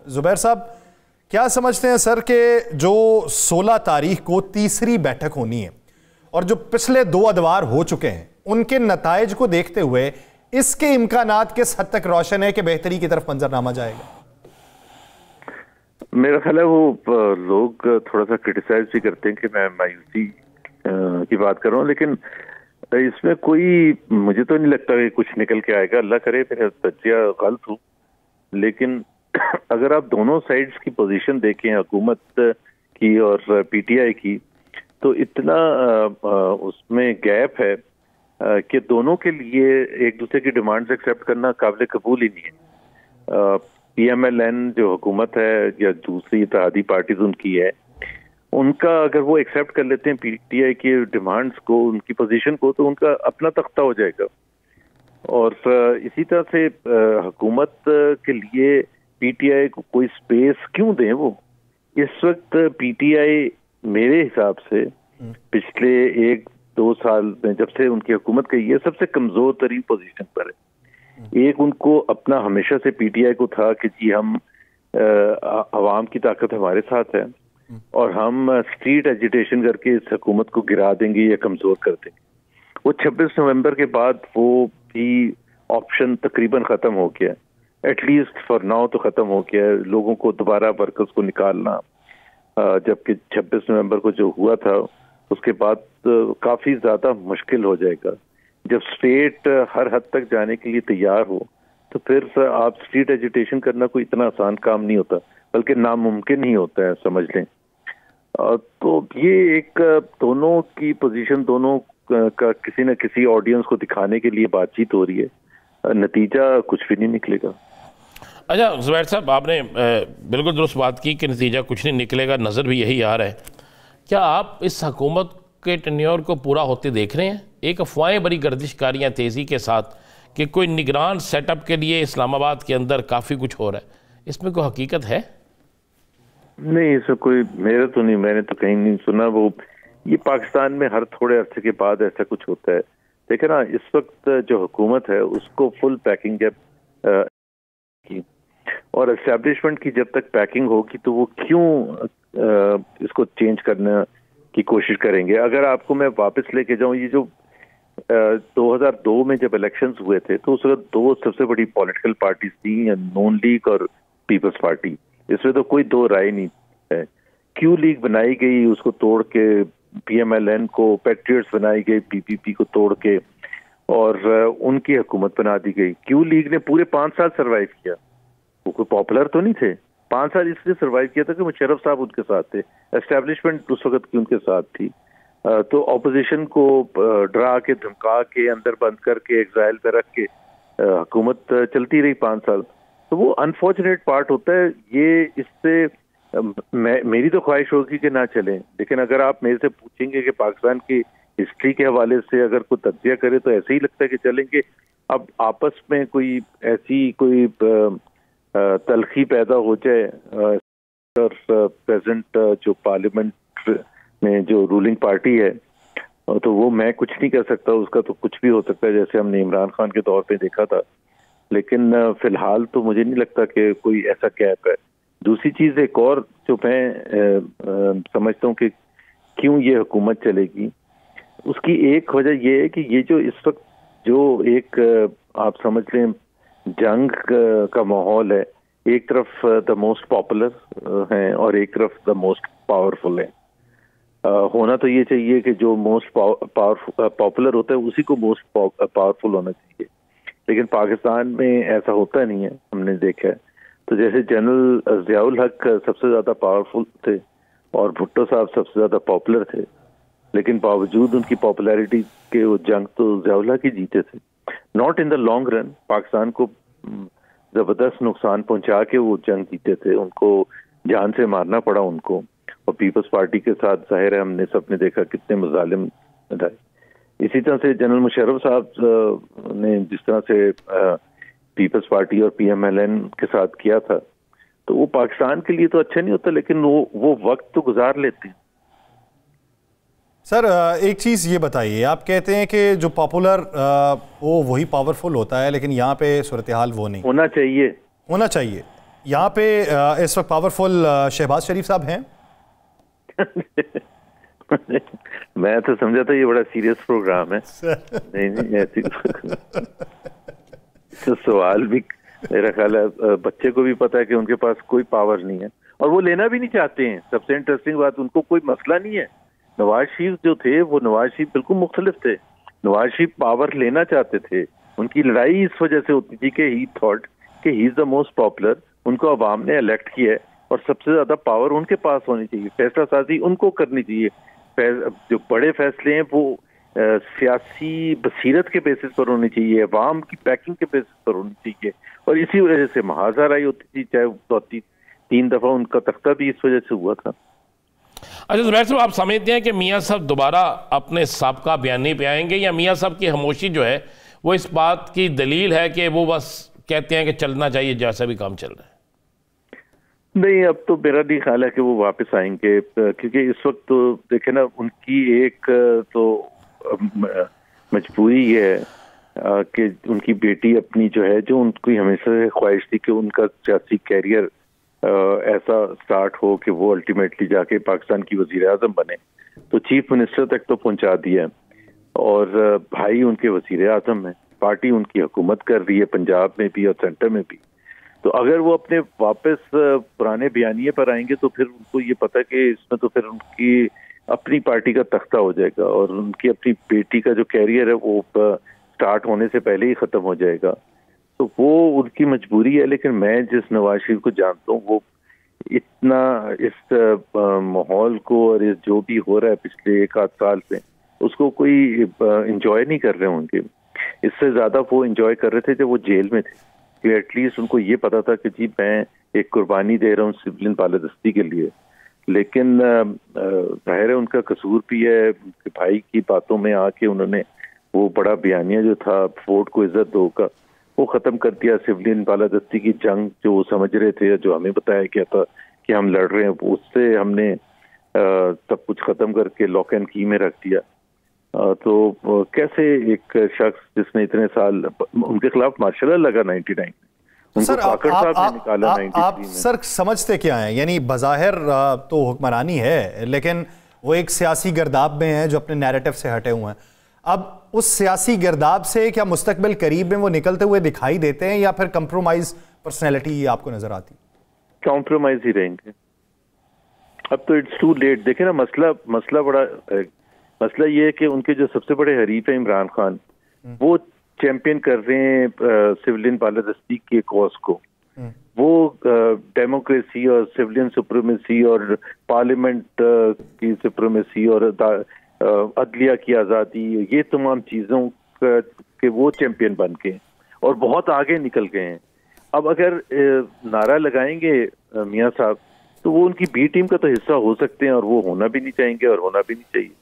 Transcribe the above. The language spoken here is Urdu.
زبیر صاحب کیا سمجھتے ہیں سر کہ جو 16 تاریخ کو تیسری بیٹھک ہونی ہے اور جو پچھلے 2 ادوار ہو چکے ہیں ان کے نتائج کو دیکھتے ہوئے اس کے امکانات کس حد تک روشن ہے کہ بہتری کی طرف منظرنامہ جائے گا؟ میرا خیال ہے وہ لوگ تھوڑا سا کرٹیسائز بھی کرتے ہیں کہ میں مایوسی کی بات کر رہا ہوں، لیکن اس میں کوئی مجھے تو نہیں لگتا کہ کچھ نکل کے آئے گا. اللہ کرے میرا تجزیہ غلط ہوں، لیکن اگر آپ دونوں سائڈز کی پوزیشن دیکھیں، حکومت کی اور پی ٹی آئی کی، تو اتنا اس میں گیپ ہے کہ دونوں کے لیے ایک دوسرے کی ڈیمانڈز ایکسیپٹ کرنا قابل قبول ہی نہیں ہے. پی ایم ایل این جو حکومت ہے یا دوسری اتحادی پارٹیز ان کی ہے، ان کا اگر وہ ایکسیپٹ کر لیتے ہیں پی ٹی آئی کی ڈیمانڈز کو، ان کی پوزیشن کو، تو ان کا اپنا تختہ ہو جائے گا. اور اسی طرح سے حکومت کے لیے پی ٹی آئی کو کوئی سپیس کیوں دیں؟ وہ اس وقت پی ٹی آئی میرے حساب سے پچھلے 1-2 سال میں جب سے ان کی حکومت گئی ہے سب سے کمزور ترین پوزیشن پر ہے. ایک ان کو اپنا ہمیشہ سے پی ٹی آئی کو تھا کہ جی ہم عوام کی طاقت ہمارے ساتھ ہے اور ہم اسٹریٹ ایجیٹیشن کر کے اس حکومت کو گرا دیں گے یا کمزور کر دیں گے. وہ 26 نومبر کے بعد وہ بھی آپشن تقریباً ختم ہو گیا، ایٹ لیسٹ فار ناؤ تو ختم ہو گیا ہے. لوگوں کو دوبارہ ورکرز کو نکالنا، جبکہ 26 نومبر کو جو ہوا تھا اس کے بعد کافی زیادہ مشکل ہو جائے گا. جب اسٹیٹ ہر حد تک جانے کے لیے تیار ہو تو پھر آپ اسٹریٹ ایجیٹیشن کرنا کوئی اتنا آسان کام نہیں ہوتا، بلکہ ناممکن ہی ہوتا ہے، سمجھ لیں. تو یہ ایک دونوں کی پوزیشن، دونوں کا کسی نہ کسی آڈینس کو دکھانے کے لیے بات چیت ہو رہی ہے، نتیجہ کچھ بھی نہیں نکلے گا. اچھا زبیر صاحب، آپ نے بالکل درست بات کی کہ نتیجہ کچھ نہیں نکلے گا، نظر بھی یہی آ رہا ہے. کیا آپ اس حکومت کے ٹینیور کو پورا ہوتے دیکھ رہے ہیں؟ ایک افواہیں بڑی گردش کاریاں تیزی کے ساتھ کہ کوئی نگران سیٹ اپ کے لیے اسلام آباد کے اندر کافی کچھ ہو رہا ہے، اس میں کوئی حقیقت ہے؟ نہیں، اس میں کوئی میرا تو نہیں، میں نے تو کہیں نہیں سنا. وہ یہ پاکستان میں ہر تھوڑے عرصے کے بعد ایسا کچھ ہوتا ہے. دیکھیں نا، اس وقت جو حکومت ہے اس کو فل پیکنگ کی، اور اسٹیبلشمنٹ کی جب تک پیکنگ ہوگی تو وہ کیوں اس کو چینج کرنے کی کوشش کریں گے؟ اگر آپ کو میں واپس لے کے جاؤں، یہ جو 2002 میں جب الیکشنز ہوئے تھے تو اس وقت 2 سب سے بڑی پولیٹیکل پارٹیز تھیں، نون لیگ اور پیپلز پارٹی. اس میں تو کوئی 2 رائے نہیں ہے. کیو لیگ بنائی گئی، اس کو توڑ کے پی ایم ایل این کو، پیٹریٹس بنائی گئی پی پی پی کو توڑ کے، اور ان کی حکومت بنا دی گئی. کیو لیگ نے پورے 5 سال سروائیو کیا. وہ کوئی پاپولر تو نہیں تھے. 5 سال اس لیے سروائیو کیا تھا کہ مشرف صاحب ان کے ساتھ تھے، اسٹیبلشمنٹ اس وقت کی ان کے ساتھ تھی. تو اپوزیشن کو ڈرا کے، دھمکا کے، اندر بند کر کے، ایگزائل پہ رکھ کے حکومت چلتی رہی 5 سال. تو وہ انفارچونیٹ پارٹ ہوتا ہے. یہ اس سے میری تو خواہش ہوگی کہ نہ چلیں، لیکن اگر آپ میرے سے پوچھیں گے کہ پاکستان کی ہسٹری کے حوالے سے اگر کوئی تجزیہ کرے تو ایسے ہی لگتا ہے کہ چلیں گے. اب آپس میں کوئی ایسی کوئی تلخی پیدا ہو جائے، اور پریزنٹ جو پارلیمنٹ میں جو رولنگ پارٹی ہے تو وہ میں کچھ نہیں کر سکتا، اس کا تو کچھ بھی ہو سکتا ہے، جیسے ہم نے عمران خان کے دور پہ دیکھا تھا. لیکن فی الحال تو مجھے نہیں لگتا کہ کوئی ایسا گیپ ہے. دوسری چیز ایک اور جو میں سمجھتا ہوں کہ کیوں یہ حکومت چلے گی، اس کی ایک وجہ یہ ہے کہ یہ جو اس وقت جو ایک آپ سمجھ لیں جنگ کا ماحول ہے، ایک طرف دا موسٹ پاپولر ہیں اور ایک طرف دا موسٹ پاورفل ہیں. ہونا تو یہ چاہیے کہ جو موسٹ پاپولر ہوتا ہے اسی کو موسٹ پاورفل ہونا چاہیے، لیکن پاکستان میں ایسا ہوتا نہیں ہے، ہم نے دیکھا ہے. تو جیسے جنرل ضیاء الحق سب سے زیادہ پاورفل تھے اور بھٹو صاحب سب سے زیادہ پاپولر تھے، لیکن باوجود ان کی پاپولیرٹی کے وہ جنگ تو ضیاء الحق ہی جیتے تھے. Not in the long run, Pakistan کو زبردست نقصان پہنچا کے وہ جنگ جیتے تھے، ان کو جان سے مارنا پڑا ان کو. اور پیپلز پارٹی کے ساتھ ظاہر ہے ہم نے سب نے دیکھا کتنے مظالم ڈھائے. اسی طرح سے جنرل مشرف صاحب نے جس طرح سے پیپلز پارٹی اور پی ایم ایل این کے ساتھ کیا تھا، تو وہ پاکستان کے لیے تو اچھا نہیں ہوتا، لیکن وہ وقت تو گزار لیتے ہیں. سر ایک چیز یہ بتائیے، آپ کہتے ہیں کہ جو پاپولر وہی پاورفل ہوتا ہے، لیکن یہاں پہ صورتحال وہ نہیں ہونا چاہیے. یہاں پہ اس وقت پاورفل شہباز شریف صاحب ہیں؟ میں تو سمجھا تھا یہ بڑا سیریس پروگرام ہے. نہیں ایسی سوال بھی میرا خیال ہے بچے کو بھی پتا ہے کہ ان کے پاس کوئی پاور نہیں ہے اور وہ لینا بھی نہیں چاہتے ہیں. سب سے انٹرسٹنگ بات, ان کو کوئی مسئلہ نہیں ہے. نواز شریف جو تھے وہ نواز شریف بالکل مختلف تھے. نواز شریف پاور لینا چاہتے تھے. ان کی لڑائی اس وجہ سے ہوتی تھی کہ ہی تھاٹ کہ ہی از دا موسٹ پاپولر. ان کو عوام نے الیکٹ کیا ہے اور سب سے زیادہ پاور ان کے پاس ہونی چاہیے. فیصلہ سازی ان کو کرنی چاہیے. جو بڑے فیصلے ہیں وہ سیاسی بصیرت کے بیسس پر ہونی چاہیے, عوام کی بیکنگ کے بیسس پر ہونی چاہیے. اور اسی وجہ سے محاذ آرائی ہوتی تھی, چاہے 3 دفعہ ان کا تختہ بھی اس وجہ سے ہوا تھا. اچھا زبیر صاحب, آپ سمجھتے ہیں کہ میاں صاحب دوبارہ اپنے سابقہ بیانی پہ آئیں گے, یا میاں صاحب کی خاموشی جو ہے وہ اس بات کی دلیل ہے کہ وہ بس کہتے ہیں کہ چلنا چاہیے جیسا بھی کام چل رہا ہے؟ نہیں, اب تو میرا نہیں خیال ہے کہ وہ واپس آئیں گے, کیونکہ اس وقت تو دیکھیں نا, ان کی ایک تو مجبوری یہ ہے کہ ان کی بیٹی اپنی جو ہے, جو ان کی ہمیشہ سے خواہش تھی کہ ان کا سیاسی کیریئر ایسا سٹارٹ ہو کہ وہ الٹیمیٹلی جا کے پاکستان کی وزیر اعظم بنے, تو چیف منسٹر تک تو پہنچا دیا. اور بھائی ان کے وزیر اعظم ہیں, پارٹی ان کی حکومت کر رہی ہے پنجاب میں بھی اور سینٹر میں بھی. تو اگر وہ اپنے واپس پرانے بیانیے پر آئیں گے تو پھر ان کو یہ پتا کہ اس میں تو پھر ان کی اپنی پارٹی کا تختہ ہو جائے گا اور ان کی اپنی بیٹی کا جو کیریئر ہے وہ سٹارٹ ہونے سے پہلے ہی ختم ہو جائے گا. تو وہ ان کی مجبوری ہے. لیکن میں جس نواز شریف کو جانتا ہوں وہ اتنا اس ماحول کو اور اس جو بھی ہو رہا ہے پچھلے 1 آدھ سال سے, اس کو کوئی انجوائے نہیں کر رہے ہوں گے. اس سے زیادہ وہ انجوائے کر رہے تھے جب وہ جیل میں تھے, کہ ایٹ لیسٹ ان کو یہ پتا تھا کہ جی میں ایک قربانی دے رہا ہوں سولین بالادستی کے لیے. لیکن ظاہر ہے ان کا قصور بھی ہے کہ بھائی کی باتوں میں آ کے انہوں نے وہ بڑا بیانیہ جو تھا ووٹ کو عزت دو کا, وہ ختم کر دیا. سولین بالادستی کی جنگ جو وہ سمجھ رہے تھے, جو ہمیں بتایا گیا تھا کہ ہم لڑ رہے ہیں, اس سے ہم نے سب کچھ ختم کر کے لاک اینڈ کی میں رکھ دیا. تو کیسے ایک شخص جس نے اتنے سال, ان کے خلاف مارشل لا لگا 99 سر, آپ سر سمجھتے کیا ہیں؟ یعنی بظاہر تو حکمرانی ہے لیکن وہ ایک سیاسی گرداب میں ہیں جو اپنے نیریٹو سے ہٹے ہوئے ہیں. اب اس سیاسی گرداب سے کیا مستقبل قریب میں وہ نکلتے ہوئے دکھائی دیتے ہیں یا پھر کمپرومائز پرسنالٹی آپ کو نظر آتی؟ کمپرومائز ہی رہیں گے. اب تو اٹس ٹو لیٹ. دیکھیں نا, مسئلہ یہ ہے کہ ان کے جو سب سے بڑے حریف ہیں عمران خان, وہ چیمپئن کر رہے ہیں سولین بالادستی کے کاز کو. وہ ڈیموکریسی اور سولین سپریمیسی اور پارلیمنٹ کی سپریمیسی اور عدلیہ کی آزادی, یہ تمام چیزوں کے وہ چیمپئن بن کے اور بہت آگے نکل گئے ہیں. اب اگر نعرہ لگائیں گے میاں صاحب تو وہ ان کی بی ٹیم کا تو حصہ ہو سکتے ہیں اور وہ ہونا بھی نہیں چاہیں گے اور ہونا بھی نہیں چاہیے.